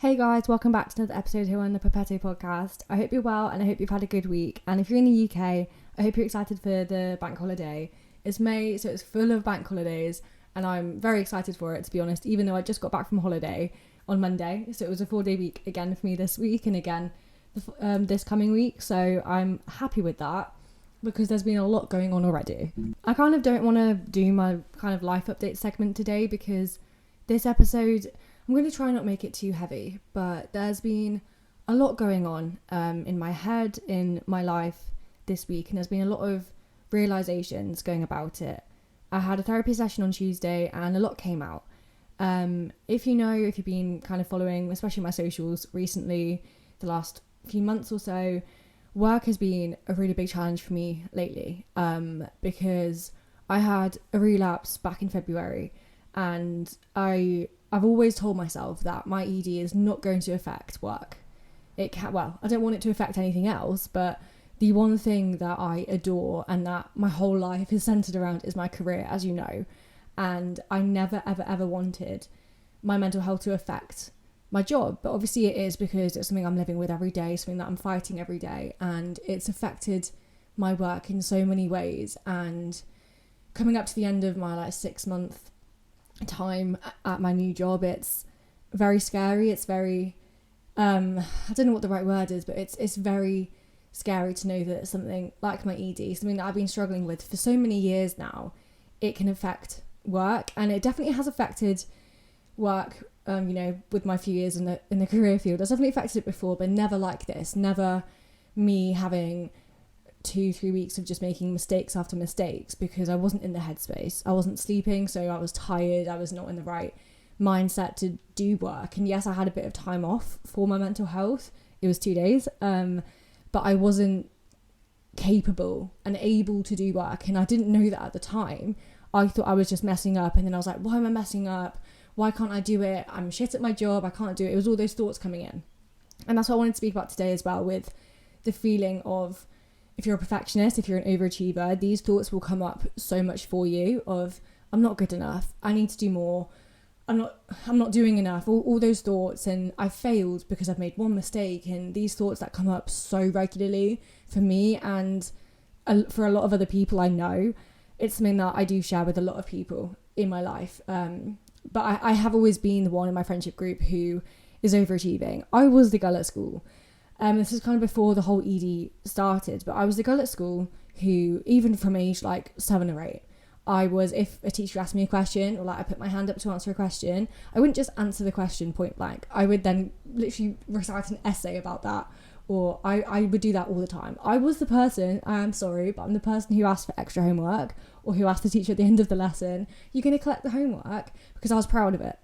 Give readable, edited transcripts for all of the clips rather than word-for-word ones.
Hey guys, welcome back to another episode here on the Perfecto podcast. I hope you're well and I hope you've had a good week. And if you're in the UK, I hope you're excited for the bank holiday. It's May, so it's full of bank holidays and I'm very excited for it, to be honest, even though I just got back from holiday on Monday. So it was a 4-day week again for me this week and again this coming week. So I'm happy with that because there's been a lot going on already. I kind of don't want to do my kind of life update segment today because this episode, I'm going to try not make it too heavy, but there's been a lot going on in my head, in my life this week, and there's been a lot of realizations going about it. I had a therapy session on Tuesday and a lot came out. If you've been kind of following, especially my socials recently, the last few months or so, work has been a really big challenge for me lately because I had a relapse back in February and I've always told myself that my ED is not going to affect work. I don't want it to affect anything else, but the one thing that I adore and that my whole life is centered around is my career, as you know. And I never, ever, ever wanted my mental health to affect my job. But obviously it is because it's something I'm living with every day, something that I'm fighting every day. And it's affected my work in so many ways. And coming up to the end of my 6-month time at my new job, it's very scary. It's very I don't know what the right word is, but it's very scary to know that something like my ED, something that I've been struggling with for so many years now, it can affect work. And it definitely has affected work with my few years in the career field. It's definitely affected it before, but never like this. Never me having 2-3 weeks of just making mistakes after mistakes because I wasn't in the headspace. I wasn't sleeping, so I was tired. I was not in the right mindset to do work. And yes, I had a bit of time off for my mental health. It was 2 days, but I wasn't capable and able to do work, and I didn't know that at the time. I thought I was just messing up, and then I was like, why am I messing up? Why can't I do it? I'm shit at my job. I can't do it. It was all those thoughts coming in, and that's what I wanted to speak about today as well, with the feeling of, if you're a perfectionist, if you're an overachiever, these thoughts will come up so much for you of, I'm not good enough, I need to do more, I'm not doing enough, all those thoughts, and I've failed because I've made one mistake. And these thoughts that come up so regularly for me and for a lot of other people I know, it's something that I do share with a lot of people in my life. But I have always been the one in my friendship group who is overachieving. I was the girl at school. This is kind of before the whole ED started, but I was the girl at school who, even from age 7 or 8, I was, if a teacher asked me a question or I put my hand up to answer a question, I wouldn't just answer the question point blank. I would then literally recite an essay about that, or I would do that all the time. I was the person, I'm sorry, but I'm the person who asked for extra homework, or who asked the teacher at the end of the lesson, you're going to collect the homework, because I was proud of it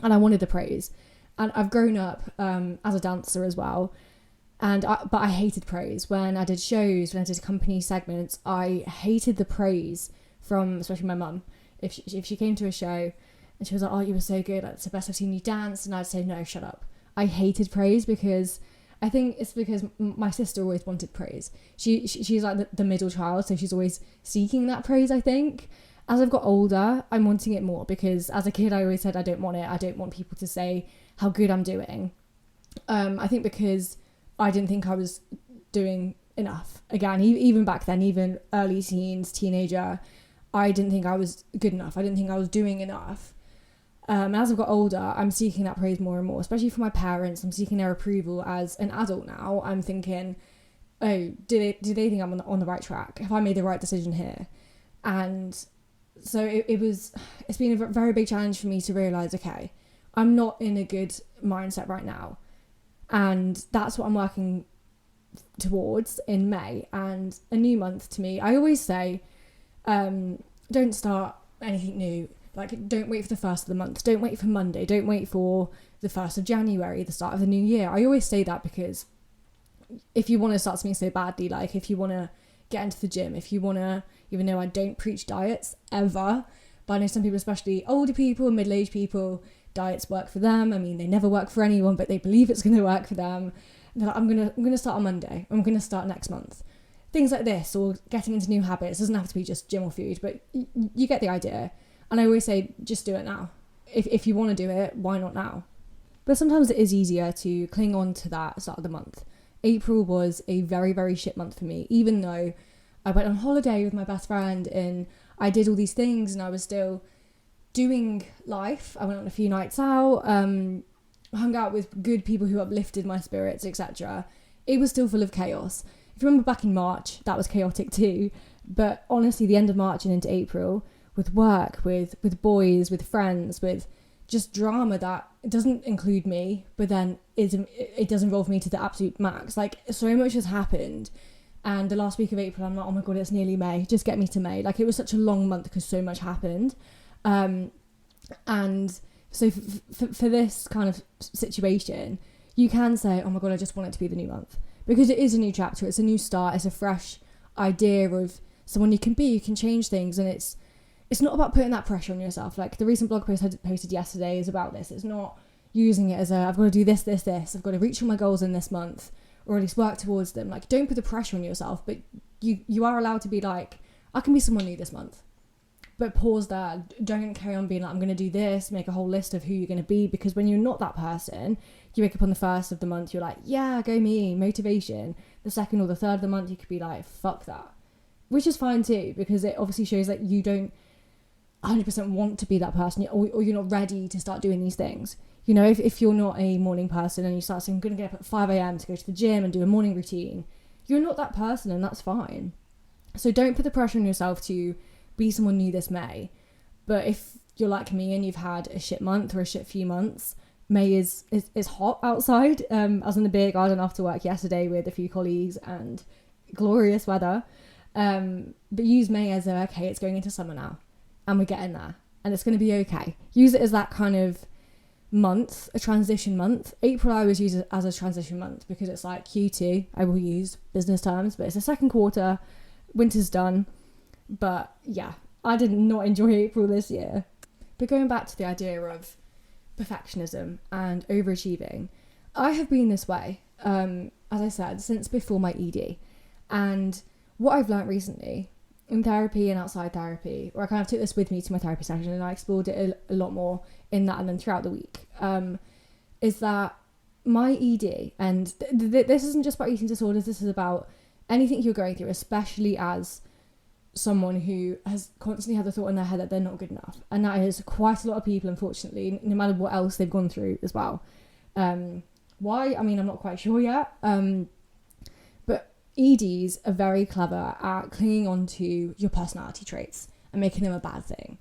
and I wanted the praise. And I've grown up as a dancer as well. But I hated praise. When I did shows, when I did company segments, I hated the praise from, especially my mum. If she came to a show and she was like, oh, you were so good, it's the best I've seen you dance, and I'd say, no, shut up. I hated praise because I think it's because my sister always wanted praise. She's like the middle child, so she's always seeking that praise, I think. As I've got older, I'm wanting it more because as a kid, I always said I don't want it. I don't want people to say how good I'm doing. I think because I didn't think I was doing enough. Again, even back then, even early teens, teenager, I didn't think I was good enough. I didn't think I was doing enough. As I've got older, I'm seeking that praise more and more, especially from my parents. I'm seeking their approval as an adult now. I'm thinking, oh, do they think I'm on the right track? Have I made the right decision here? And so it's been a very big challenge for me to realise, okay, I'm not in a good mindset right now. And that's what I'm working towards in May. And a new month to me, I always say, don't start anything new. Don't wait for the first of the month. Don't wait for Monday. Don't wait for the 1st of January, the start of the new year. I always say that because if you want to start something so badly, if you want to get into the gym, if you want to, even though I don't preach diets ever, but I know some people, especially older people, middle-aged people, diets work for them. I mean, they never work for anyone, but they believe it's going to work for them. And they're like, I'm going to start on Monday. I'm going to start next month. Things like this, or getting into new habits. It doesn't have to be just gym or food, but you get the idea. And I always say, just do it now. If you want to do it, why not now? But sometimes it is easier to cling on to that start of the month. April was a very, very shit month for me, even though I went on holiday with my best friend and I did all these things and I was still doing life. I went on a few nights out, hung out with good people who uplifted my spirits, etc. It was still full of chaos. If you remember back in March, that was chaotic too. But honestly, the end of March and into April, with work, with boys, with friends, with just drama that doesn't include me, but then it does involve me to the absolute max. Like, so much has happened. And the last week of April, I'm like, oh my God, it's nearly May. Just get me to May. Like, it was such a long month because so much happened. And so for this kind of situation, you can say, oh my God, I just want it to be the new month. Because it is a new chapter. It's a new start. It's a fresh idea of someone you can be. You can change things. And it's not about putting that pressure on yourself. Like, the recent blog post I posted yesterday is about this. It's not using it as I've got to do this. I've got to reach all my goals in this month, or at least work towards them. Like, don't put the pressure on yourself, but you are allowed to be like, I can be someone new this month. But pause there. Don't carry on being like, I'm going to do this, make a whole list of who you're going to be, because when you're not that person, you wake up on the first of the month, you're like, yeah, go me, motivation. The second or the third of the month, you could be like, fuck that. Which is fine too, because it obviously shows that you don't 100% want to be that person, or you're not ready to start doing these things. You know, if you're not a morning person and you start saying, I'm going to get up at 5 a.m. to go to the gym and do a morning routine, you're not that person, and that's fine. So don't put the pressure on yourself to be someone new this May. But if you're like me and you've had a shit month or a shit few months, May is hot outside. I was in the beer garden after work yesterday with a few colleagues and glorious weather. But use May as okay, it's going into summer now and we're getting there and it's going to be okay. Use it as that kind of month, a transition month. April I always use it as a transition month because it's like Q2, I will use business terms, but it's the second quarter, winter's done. But yeah, I did not enjoy April this year. But going back to the idea of perfectionism and overachieving, I have been this way, as I said, since before my ED. And what I've learned recently in therapy and outside therapy, or I kind of took this with me to my therapy session and I explored it a lot more in that and then throughout the week, is that my ED, and this isn't just about eating disorders, this is about anything you're going through, especially as someone who has constantly had the thought in their head that they're not good enough. And that is quite a lot of people, unfortunately, no matter what else they've gone through as well. Why? I mean, I'm not quite sure yet. But EDs are very clever at clinging on to your personality traits and making them a bad thing.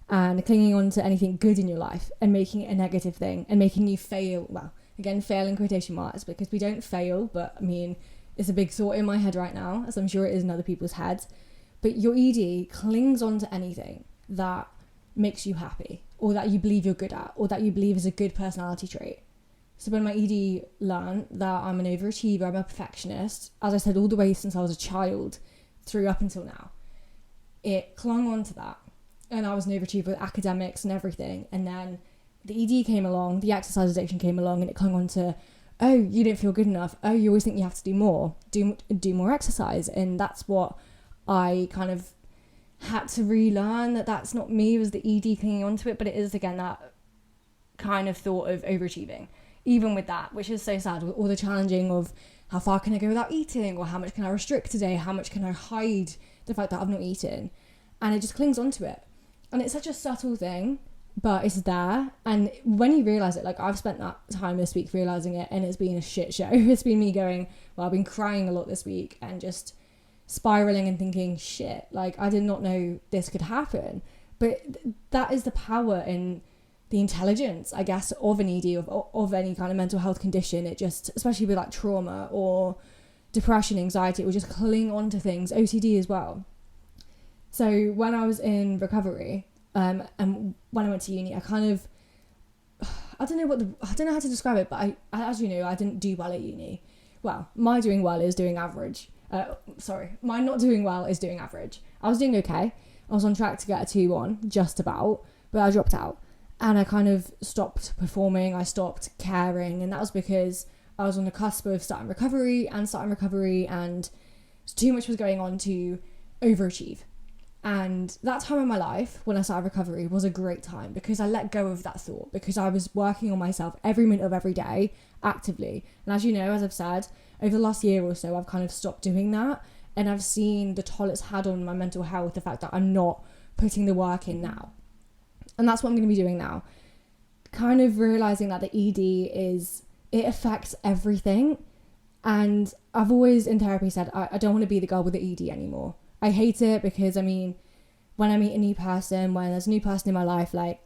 And clinging on to anything good in your life and making it a negative thing and making you fail. Well, again, fail in quotation marks, because we don't fail, but I mean, it's a big thought in my head right now, as I'm sure it is in other people's heads. But your ED clings on to anything that makes you happy, or that you believe you're good at, or that you believe is a good personality trait. So when my ED learned that I'm an overachiever, I'm a perfectionist, as I said, all the way since I was a child through up until now, it clung on to that. And I was an overachiever with academics and everything. And then the ED came along, the exercise addiction came along, and it clung on to, oh, you don't feel good enough. Oh, you always think you have to do more. Do more exercise. And that's what I kind of had to relearn, that that's not me. It was the ED clinging onto it, but it is, again, that kind of thought of overachieving. Even with that, which is so sad, with all the challenging of how far can I go without eating, or how much can I restrict today, how much can I hide the fact that I've not eaten, and it just clings onto it. And it's such a subtle thing, but it's there. And when you realise it, like I've spent that time this week realising it, and it's been a shit show. It's been me going, well, I've been crying a lot this week and just spiraling and thinking, shit, like I did not know this could happen. But that is the power in the intelligence, I guess, of an ED, of any kind of mental health condition. It just, especially with like trauma or depression, anxiety, it will just cling on to things, OCD as well. So when I was in recovery, and when I went to uni, I kind of, I don't know how to describe it, but I, as you know, I didn't do well at uni. Well, my doing well is doing average. My not doing well is doing average. I was doing okay. I was on track to get a 2-1, just about, but I dropped out. And I kind of stopped performing, I stopped caring, and that was because I was on the cusp of starting recovery, and too much was going on to overachieve. And that time in my life when I started recovery was a great time because I let go of that thought, because I was working on myself every minute of every day actively. And as you know, as I've said, over the last year or so, I've kind of stopped doing that. And I've seen the toll it's had on my mental health, the fact that I'm not putting the work in now. And that's what I'm going to be doing now. Kind of realising that the ED it affects everything. And I've always in therapy said, I don't want to be the girl with the ED anymore. I hate it because, I mean, when I meet a new person, when there's a new person in my life, like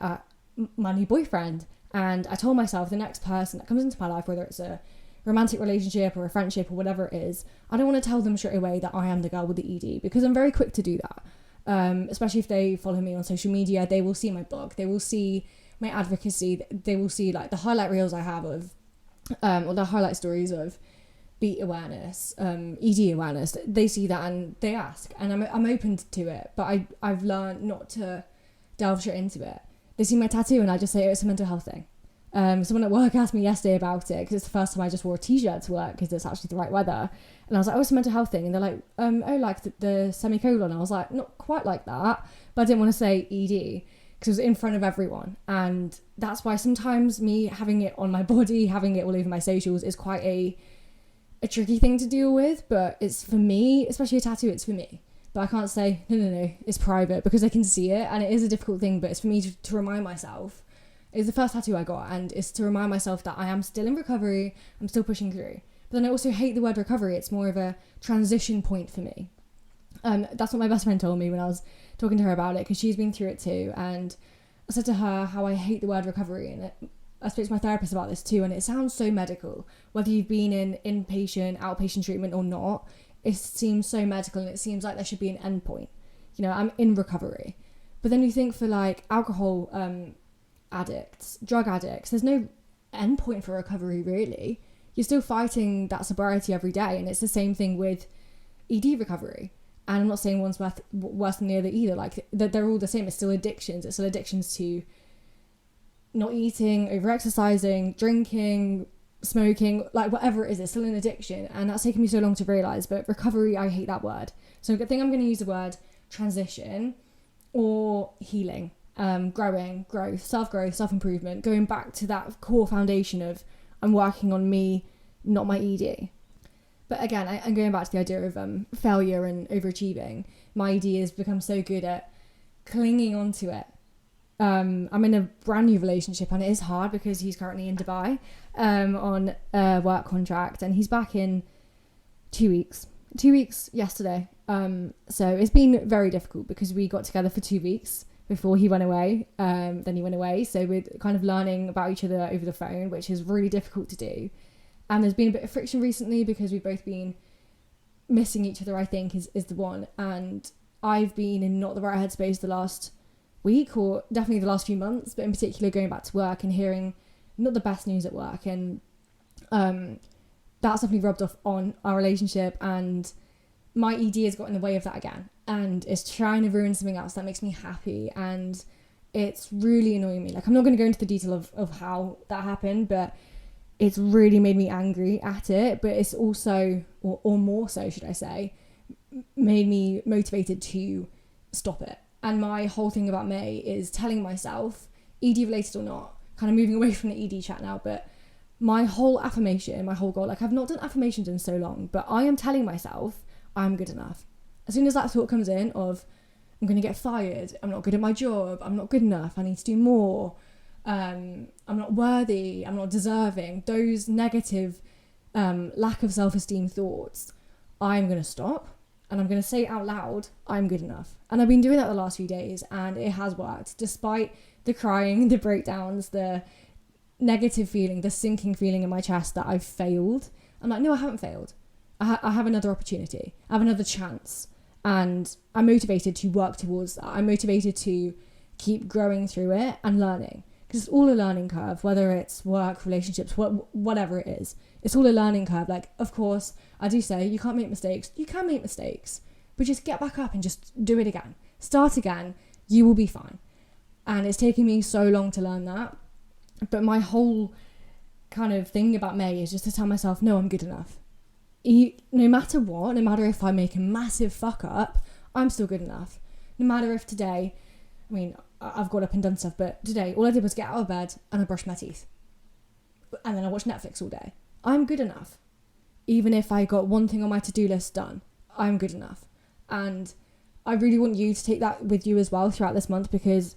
my new boyfriend, and I told myself the next person that comes into my life, whether it's a romantic relationship or a friendship or whatever it is, I don't want to tell them straight away that I am the girl with the ED, because I'm very quick to do that. Especially if they follow me on social media, they will see my blog, they will see my advocacy, they will see like the highlight reels I have of, or the highlight stories of beat awareness, ED awareness. They see that and they ask, and I'm open to it, but I've learned not to delve straight into it. They see my tattoo and I just say, oh, it's a mental health thing. Someone at work asked me yesterday about it because it's the first time I just wore a t-shirt to work because it's actually the right weather, and I was like, oh, it's a mental health thing, and they're like, oh, like the semicolon. I was like, not quite like that, but I didn't want to say ED because it was in front of everyone. And that's why sometimes me having it on my body, having it all over my socials is quite a tricky thing to deal with. But it's for me, especially a tattoo, it's for me. But I can't say, no, it's private, because I can see it, and it is a difficult thing, but it's for me to remind myself. It's the first tattoo I got, and it's to remind myself that I am still in recovery, I'm still pushing through. But then I also hate the word recovery. It's more of a transition point for me. That's what my best friend told me when I was talking to her about it, because she's been through it too. And I said to her how I hate the word recovery, and I spoke to my therapist about this too, and it sounds so medical. Whether you've been in inpatient, outpatient treatment or not, it seems so medical, and it seems like there should be an end point. You know, I'm in recovery. But then you think for like alcohol addicts, drug addicts, there's no end point for recovery really. You're still fighting that sobriety every day, and it's the same thing with ED recovery. And I'm not saying one's worse than the other either. Like, they're all the same. It's still addictions. It's still addictions to not eating, over-exercising, drinking, smoking, like whatever it is. It's still an addiction. And that's taken me so long to realise. But recovery, I hate that word. So I think I'm going to use the word transition or healing, growth, self-growth, self-improvement, going back to that core foundation of I'm working on me, not my ED. But again, I'm going back to the idea of failure and overachieving. My ED has become so good at clinging onto it. I'm in a brand new relationship, and it is hard because he's currently in Dubai on a work contract, and he's back in 2 weeks. 2 weeks yesterday. So it's been very difficult because we got together for 2 weeks before he went away. Then he went away. So we're kind of learning about each other over the phone, which is really difficult to do. And there's been a bit of friction recently because we've both been missing each other, I think, is the one. And I've been in not the right headspace the last week, or definitely the last few months, but in particular going back to work and hearing not the best news at work. And that's definitely rubbed off on our relationship, and my ED has got in the way of that again. And it's trying to ruin something else that makes me happy. And it's really annoying me. Like, I'm not going to go into the detail of how that happened, but it's really made me angry at it. But it's also, or more so, should I say, made me motivated to stop it. And my whole thing about May is telling myself, ED related or not, kind of moving away from the ED chat now, but my whole affirmation, my whole goal, like I've not done affirmations in so long, but I am telling myself I'm good enough. As soon as that thought comes in of I'm going to get fired, I'm not good at my job, I'm not good enough, I need to do more, I'm not worthy, I'm not deserving, those negative lack of self-esteem thoughts, I'm going to stop and I'm going to say out loud, I'm good enough. And I've been doing that the last few days, and it has worked. Despite the crying, the breakdowns, the negative feeling, the sinking feeling in my chest that I've failed, I'm like, no, I haven't failed. I have another opportunity. I have another chance. And I'm motivated to work towards that. I'm motivated to keep growing through it and learning. Because it's all a learning curve, whether it's work, relationships, whatever it is. It's all a learning curve. Like, of course, I do say you can't make mistakes. You can make mistakes. But just get back up and just do it again. Start again. You will be fine. And it's taken me so long to learn that. But my whole kind of thing about May is just to tell myself, no, I'm good enough. No matter what, no matter if I make a massive fuck up, I'm still good enough. No matter if today, I mean, I've got up and done stuff, but today all I did was get out of bed and I brushed my teeth. And then I watched Netflix all day. I'm good enough. Even if I got one thing on my to-do list done, I'm good enough. And I really want you to take that with you as well throughout this month, because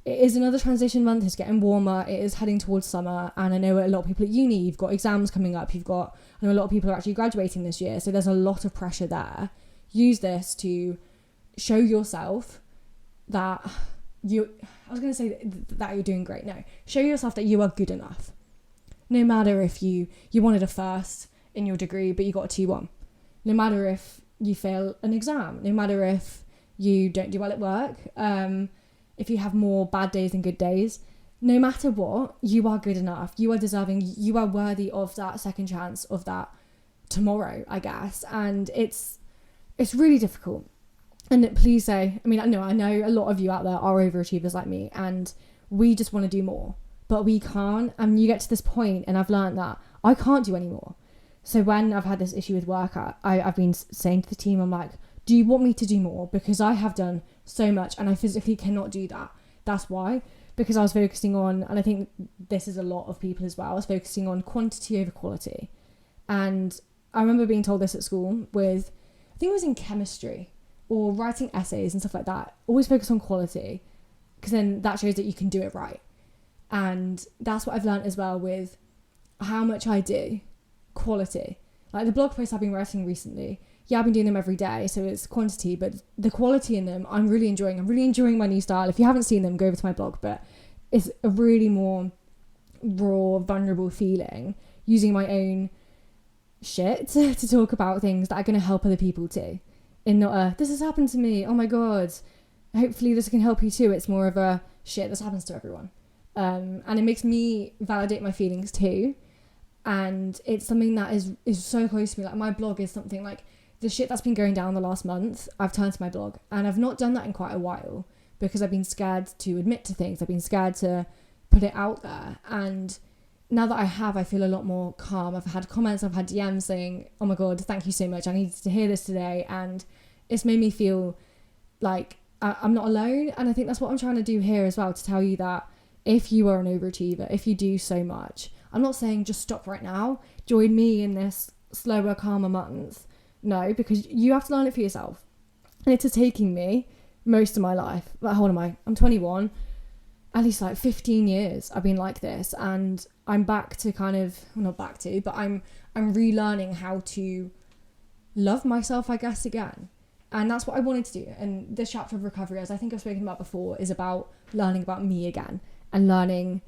it is another transition month. It's getting warmer. It is heading towards summer. And I know a lot of people at uni, you've got exams coming up. I know a lot of people are actually graduating this year. So there's a lot of pressure there. Use this to show yourself that that you're doing great. No, show yourself that you are good enough. No matter if you wanted a first in your degree, but you got a 2-1. No matter if you fail an exam. No matter if you don't do well at work. If you have more bad days than good days. No matter what, you are good enough. You are deserving. You are worthy of that second chance, of that tomorrow, I guess. And it's really difficult. And please say, I know a lot of you out there are overachievers like me, and we just want to do more, but we can't. And you get to this point, and I've learned that I can't do any more. So when I've had this issue with work, I've been saying to the team, I'm like, do you want me to do more? Because I have done so much and I physically cannot do that. That's why. Because I was focusing on, and I think this is a lot of people as well, I was focusing on quantity over quality. And I remember being told this at school with, I think it was in chemistry or writing essays and stuff like that. Always focus on quality, because then that shows that you can do it right. And that's what I've learned as well with how much I do. Quality. Like the blog posts I've been writing recently, I've been doing them every day, so it's quantity, but the quality in them I'm really enjoying. I'm really enjoying my new style. If you haven't seen them, go over to my blog, but it's a really more raw, vulnerable feeling, using my own shit to talk about things that are going to help other people too, and not this has happened to me, oh my god, hopefully this can help you too. It's more of a shit, this happens to everyone, and it makes me validate my feelings too. And it's something that is so close to me. Like my blog is something like the shit that's been going down the last month, I've turned to my blog. And I've not done that in quite a while because I've been scared to admit to things. I've been scared to put it out there. And now that I have, I feel a lot more calm. I've had comments, I've had DMs saying, oh my God, thank you so much. I needed to hear this today. And it's made me feel like I'm not alone. And I think that's what I'm trying to do here as well, to tell you that if you are an overachiever, if you do so much, I'm not saying just stop right now, join me in this slower, calmer month. No, because you have to learn it for yourself. And it is taking me most of my life. Like, how old am I? I'm 21. At least like 15 years I've been like this. And I'm back to not back to, but I'm relearning how to love myself, I guess, again. And that's what I wanted to do. And this chapter of recovery, as I think I've spoken about before, is about learning about me again and learning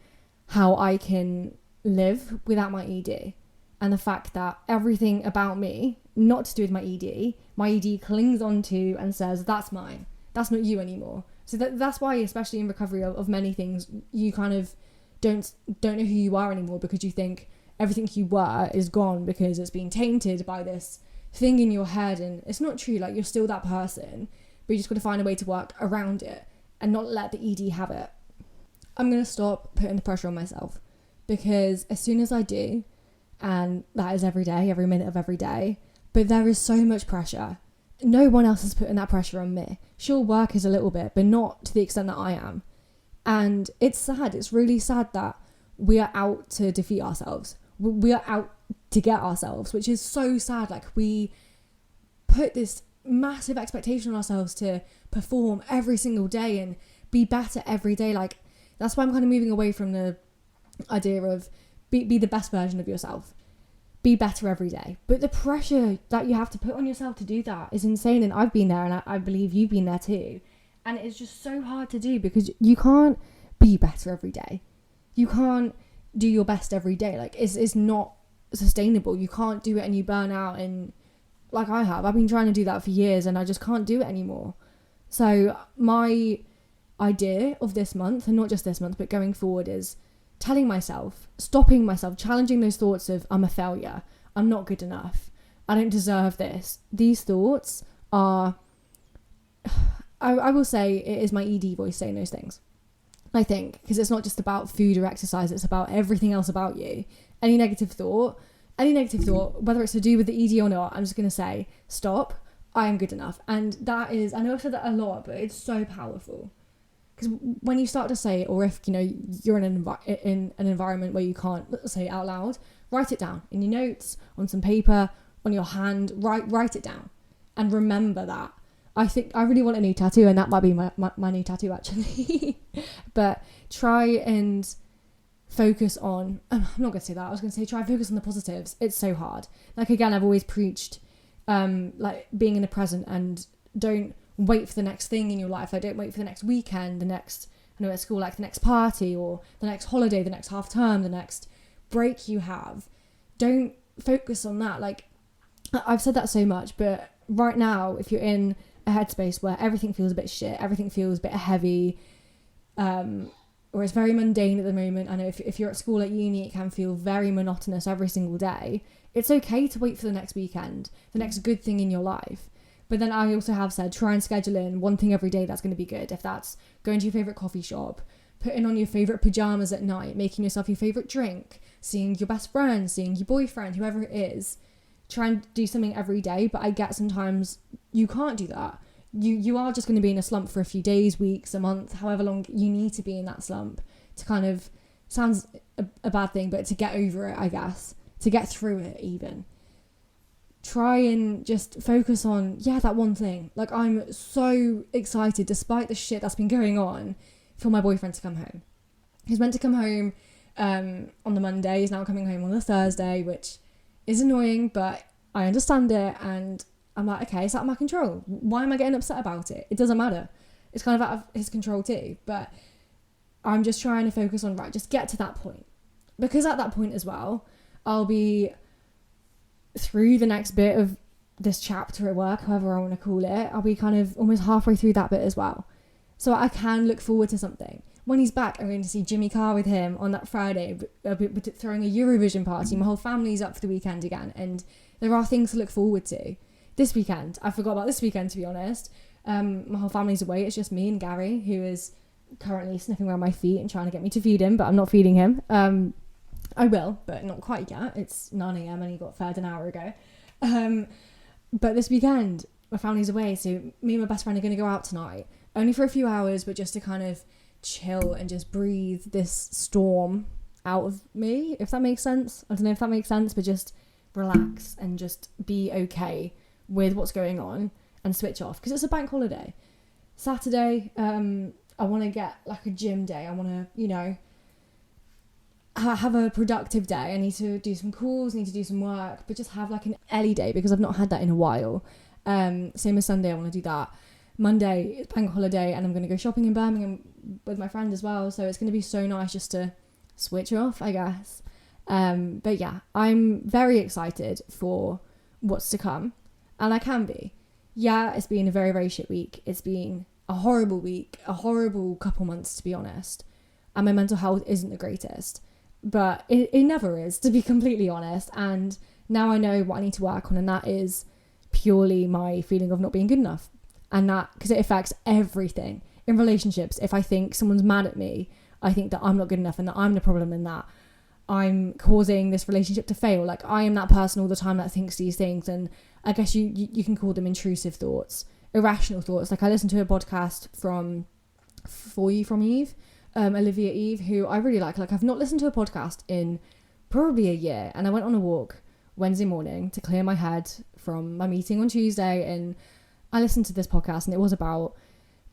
how I can live without my ED, and the fact that everything about me, not to do with my ED clings onto and says, that's mine, that's not you anymore. So that's why, especially in recovery of many things, you kind of don't know who you are anymore, because you think everything you were is gone because it's been tainted by this thing in your head. And it's not true. Like, you're still that person, but you just got to find a way to work around it and not let the ED have it. I'm going to stop putting the pressure on myself, because as soon as I do, and that is every day, every minute of every day, but there is so much pressure. No one else is putting that pressure on me. Sure, work is a little bit, but not to the extent that I am. And it's sad. It's really sad that we are out to defeat ourselves. We are out to get ourselves, which is so sad. Like, we put this massive expectation on ourselves to perform every single day and be better every day. Like, that's why I'm kind of moving away from the idea of be the best version of yourself, be better every day. But the pressure that you have to put on yourself to do that is insane. And I've been there, and I believe you've been there too. And it's just so hard to do, because you can't be better every day. You can't do your best every day. Like, it's not sustainable. You can't do it and you burn out. And like I have, I've been trying to do that for years and I just can't do it anymore. So my idea of this month, and not just this month, but going forward, is telling myself, stopping myself, challenging those thoughts of I'm a failure, I'm not good enough, I don't deserve this. These thoughts are, I will say, it is my ED voice saying those things, I think, because it's not just about food or exercise, it's about everything else about you. Any negative thought, whether it's to do with the ED or not, I'm just going to say, stop, I am good enough. And that is, I know I've said that a lot, but it's so powerful. Because when you start to say it, or if, you know, you're in an environment where you can't say it out loud, write it down in your notes, on some paper, on your hand, write it down. And remember that. I think I really want a new tattoo, and that might be my new tattoo, actually. But try and focus on, I'm not going to say that, I was going to say try and focus on the positives. It's so hard. Like, again, I've always preached like being in the present, and don't wait for the next thing in your life. Like, don't wait for the next weekend, the next, I know at school, like the next party, or the next holiday, the next half term, the next break you have. Don't focus on that. Like, I've said that so much, but right now, if you're in a headspace where everything feels a bit shit, everything feels a bit heavy, or it's very mundane at the moment. I know if you're at school, at uni, it can feel very monotonous every single day. It's okay to wait for the next weekend, the next good thing in your life. But then I also have said, try and schedule in one thing every day that's going to be good. If that's going to your favourite coffee shop, putting on your favourite pyjamas at night, making yourself your favourite drink, seeing your best friend, seeing your boyfriend, whoever it is. Try and do something every day, but I get sometimes you can't do that. You are just going to be in a slump for a few days, weeks, a month, however long you need to be in that slump to kind of, sounds a bad thing, but to get over it, I guess, to get through it even. Try and just focus on, that one thing. Like, I'm so excited, despite the shit that's been going on, for my boyfriend to come home. He's meant to come home on the Monday. He's now coming home on the Thursday, which is annoying, but I understand it, and I'm like, okay, it's out of my control. Why am I getting upset about it? It doesn't matter. It's kind of out of his control too, but I'm just trying to focus on, right, just get to that point. Because at that point as well, I'll be through the next bit of this chapter at work, however I want to call it. I'll be kind of almost halfway through that bit as well. So I can look forward to something. When he's back, I'm going to see Jimmy Carr with him on that Friday. I'll be throwing a Eurovision party. My whole family's up for the weekend again, and there are things to look forward to. This weekend, I forgot about this weekend, to be honest. My whole family's away. It's just me and Gary, who is currently sniffing around my feet and trying to get me to feed him, but I'm not feeding him. I will, but not quite yet. It's 9 a.m. and he got fed an hour ago. But this weekend, my family's away, so me and my best friend are going to go out tonight. Only for a few hours, but just to kind of chill and just breathe this storm out of me, if that makes sense. I don't know if that makes sense, but just relax and just be okay with what's going on and switch off, because it's a bank holiday. Saturday, I want to get like a gym day. I want to, you know, have a productive day. I need to do some calls, need to do some work, but just have like an Ellie day, because I've not had that in a while. Same as Sunday, I want to do that. Monday, it's bank holiday, and I'm going to go shopping in Birmingham with my friend as well, so it's going to be so nice just to switch off, I guess. But yeah, I'm very excited for what's to come, and I can be. Yeah, it's been a very, very shit week. It's been a horrible week, a horrible couple months, to be honest, and my mental health isn't the greatest, but it never is, to be completely honest. And now I know what I need to work on, and that is purely my feeling of not being good enough. And that, because it affects everything in relationships. If I think someone's mad at me, I think that I'm not good enough and that I'm the problem and that I'm causing this relationship to fail. Like, I am that person all the time that thinks these things, and I guess you can call them intrusive thoughts, irrational thoughts. Like, I listened to a podcast from Eve, Olivia Eve, who I really like. Like, I've not listened to a podcast in probably a year, and I went on a walk Wednesday morning to clear my head from my meeting on Tuesday, and I listened to this podcast, and it was about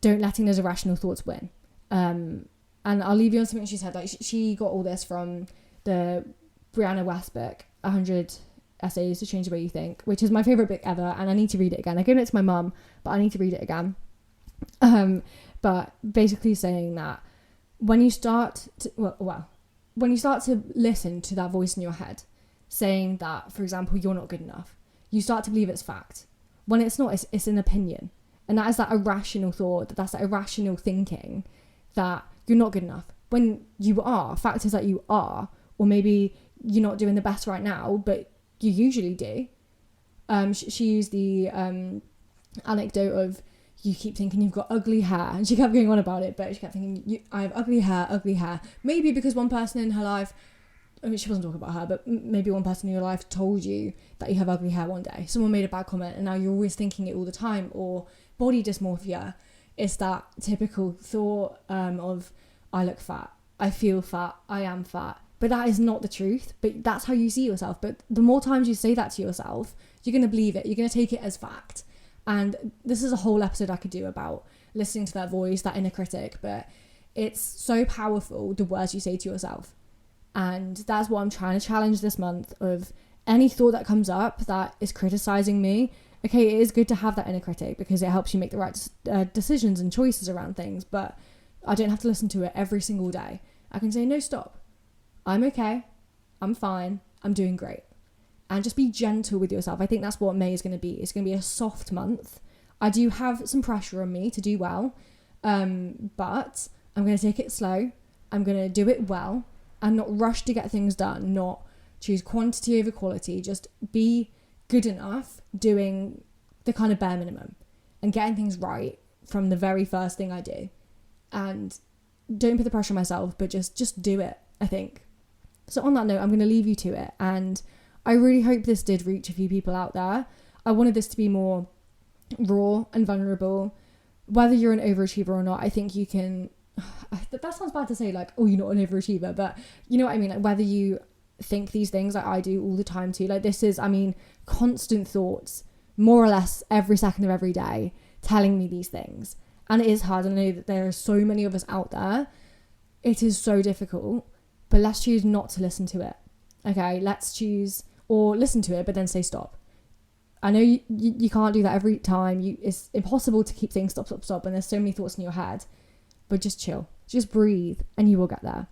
don't letting those irrational thoughts win. And I'll leave you on something she said. Like, she got all this from the Brianna West book, 100 Essays to Change the Way You Think, which is my favourite book ever, and I need to read it again. I gave it to my mum, but I need to read it again. But basically saying that when you start to, when you start to listen to that voice in your head, saying that, for example, you're not good enough, you start to believe it's fact. When it's not, it's an opinion. And that is that irrational thought, that's that irrational thinking that you're not good enough. When you are, fact is that you are, or maybe you're not doing the best right now, but you usually do. She used the anecdote of, you keep thinking you've got ugly hair, and she kept going on about it, but she kept thinking, I have ugly hair. Maybe because one person in her life I mean, she wasn't talking about her, but maybe one person in your life told you that you have ugly hair one day. Someone made a bad comment and now you're always thinking it all the time. Or body dysmorphia. It's that typical thought of, I look fat, I feel fat, I am fat. But that is not the truth. But that's how you see yourself. But the more times you say that to yourself, you're going to believe it. You're going to take it as fact. And this is a whole episode I could do about listening to that voice, that inner critic. But it's so powerful, the words you say to yourself. And that's what I'm trying to challenge this month, of any thought that comes up that is criticizing me. Okay, it is good to have that inner critic because it helps you make the right decisions and choices around things. But I don't have to listen to it every single day. I can say, no, stop. I'm okay. I'm fine. I'm doing great. And just be gentle with yourself. I think that's what May is going to be. It's going to be a soft month. I do have some pressure on me to do well. But I'm going to take it slow. I'm going to do it well. And not rush to get things done, not choose quantity over quality, just be good enough doing the kind of bare minimum and getting things right from the very first thing I do. And don't put the pressure on myself, but just do it, I think. So on that note, I'm going to leave you to it. And I really hope this did reach a few people out there. I wanted this to be more raw and vulnerable. Whether you're an overachiever or not, I think you can... That sounds bad to say, like, oh, you're not an overachiever, but you know what I mean? Like, whether you think these things, like I do all the time too, like this is, I mean, constant thoughts, more or less every second of every day, telling me these things. And it is hard. I know that there are so many of us out there. It is so difficult, but let's choose not to listen to it. Okay, let's choose, or listen to it, but then say stop. I know you can't do that every time. It's impossible to keep saying stop, and there's so many thoughts in your head. But just chill, just breathe, and you will get there.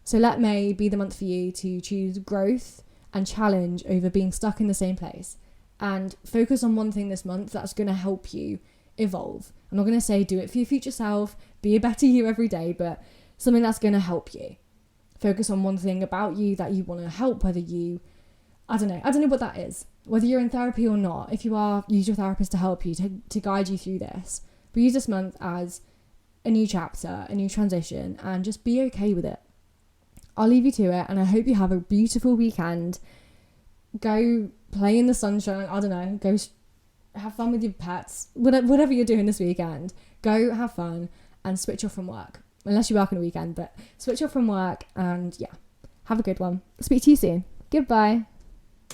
So let May be the month for you to choose growth and challenge over being stuck in the same place, and focus on one thing this month that's going to help you evolve. I'm not going to say do it for your future self, be a better you every day, but something that's going to help you. Focus on one thing about you that you want to help, whether you, I don't know what that is, whether you're in therapy or not. If you are, use your therapist to help you, to guide you through this. But use this month as a new chapter, a new transition, and just be okay with it. I'll leave you to it, and I hope you have a beautiful weekend. Go play in the sunshine, I don't know, go have fun with your pets, whatever you're doing this weekend. Go have fun and switch off from work, unless you work on a weekend, but switch off from work and yeah, have a good one. Speak to you soon. Goodbye.